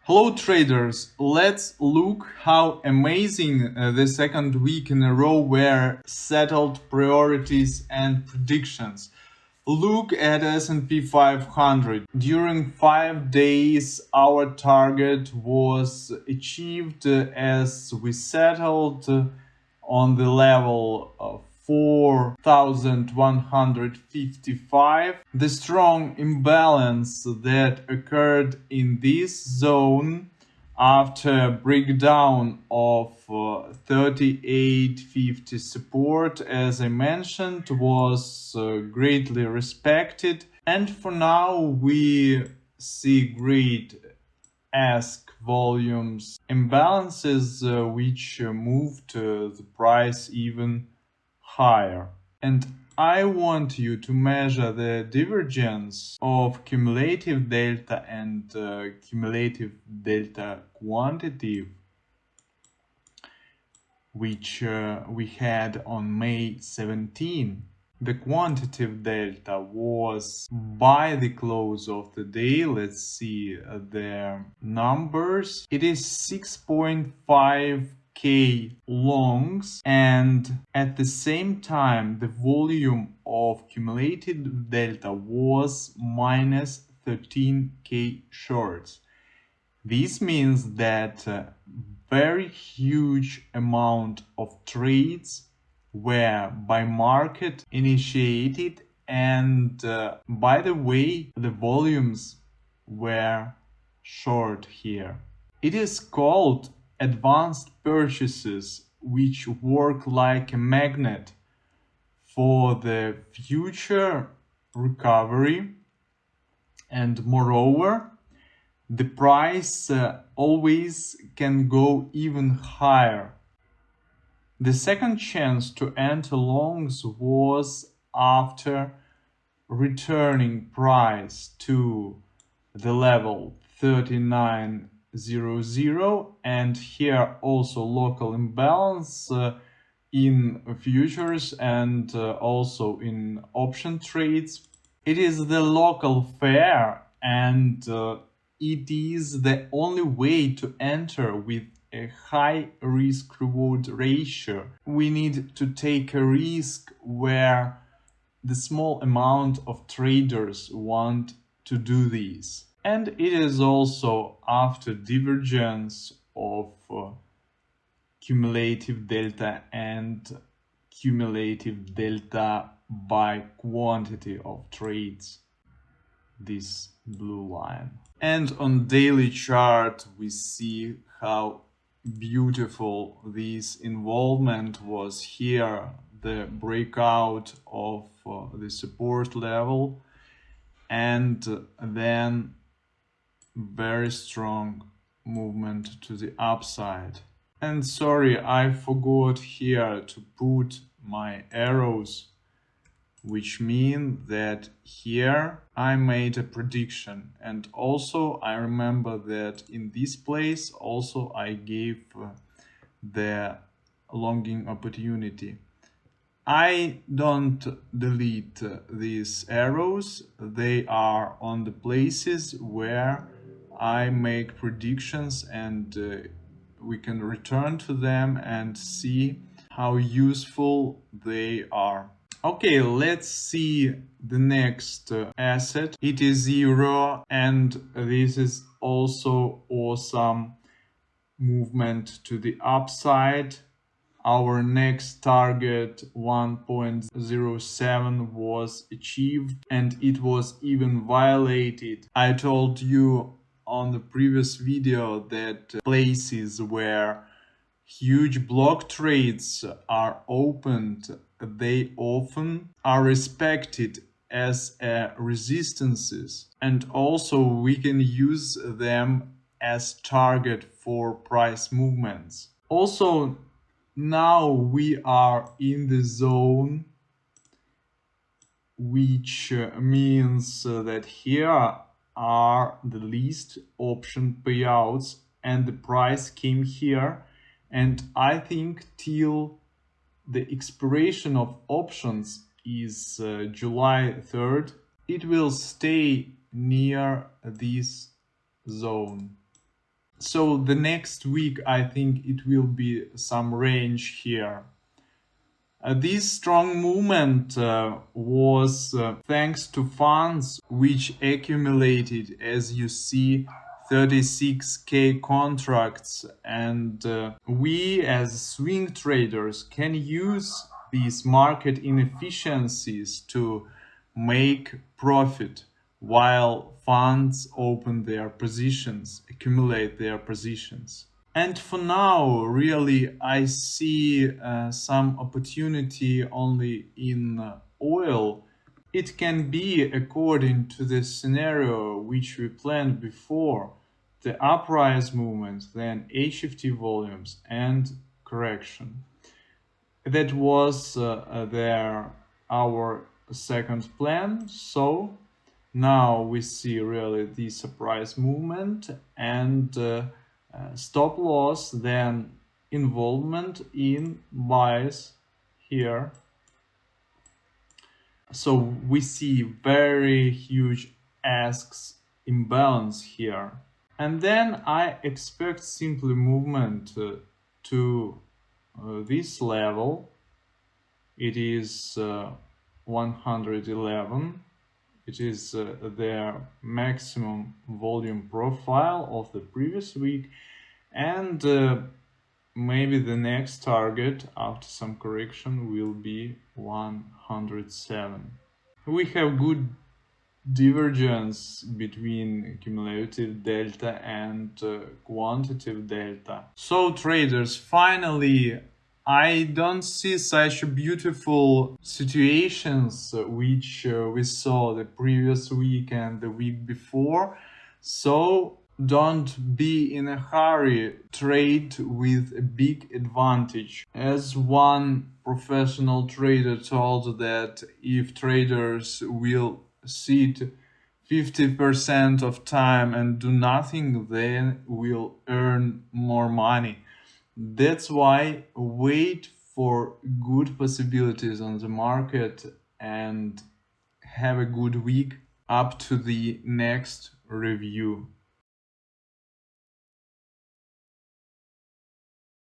Hello traders, let's look how amazing the second week in a row were settled priorities and predictions. Look at S&P 500. During 5 days our target was achieved as we settled on the level of 4,155. The strong imbalance that occurred in this zone after breakdown of 3850 support, as I mentioned, was greatly respected, and for now we see great ask volumes imbalances which moved the price even higher. And I want you to measure the divergence of cumulative delta and cumulative delta quantitative, which we had on May 17. The quantitative delta was by the close of the day. Let's see the numbers. It is 6.5k longs, and at the same time the volume of cumulative delta was minus 13k shorts. This means that very huge amount of trades were by market initiated, and by the way, the volumes were short here. It is called advanced purchases, which work like a magnet for the future recovery, and moreover the price always can go even higher. The second chance to enter longs was after returning price to the level 3900, and here also local imbalance in futures and also in option trades. It is the local fair, and it is the only way to enter with a high risk-reward ratio. We need to take a risk where the small amount of traders want to do this. And it is also after divergence of cumulative delta and cumulative delta by quantity of trades, this blue line. And on daily chart we see how beautiful this involvement was here, the breakout of the support level, and then very strong movement to the upside. And sorry, I forgot here to put my arrows, which mean that here I made a prediction, and also I remember that in this place also I gave the longing opportunity. I don't delete these arrows, they are on the places where I make predictions, and we can return to them and see how useful they are. Okay, let's see the next asset. It is euro, and this is also awesome movement to the upside. Our next target 1.07 was achieved, and it was even violated. I told you on the previous video that places where huge block trades are opened, they often are respected as resistances, and also we can use them as target for price movements. Also, now we are in the zone, which means that here are the least option payouts, and the price came here, and I think till the expiration of options is July 3rd, it will stay near this zone. So the next week, I think it will be some range here. This strong movement was thanks to funds which accumulated, as you see, 36k contracts, and we as swing traders can use these market inefficiencies to make profit while funds open their positions, accumulate their positions. And for now, really, I see some opportunity only in oil. It can be according to the scenario which we planned before, the uprise movement, then HFT volumes and correction. That was our second plan. So now we see really the surprise movement and stop loss, then involvement in buys here. So we see very huge asks imbalance here. And then I expect simply movement to this level. It is 111. It is their maximum volume profile of the previous week, and maybe the next target after some correction will be 107. We have good divergence between cumulative delta and quantitative delta. So traders, finally, I don't see such beautiful situations which we saw the previous week and the week before. So don't be in a hurry, trade with a big advantage. As one professional trader told that if traders will sit 50% of time and do nothing, they will earn more money. That's why wait for good possibilities on the market and have a good week up to the next review.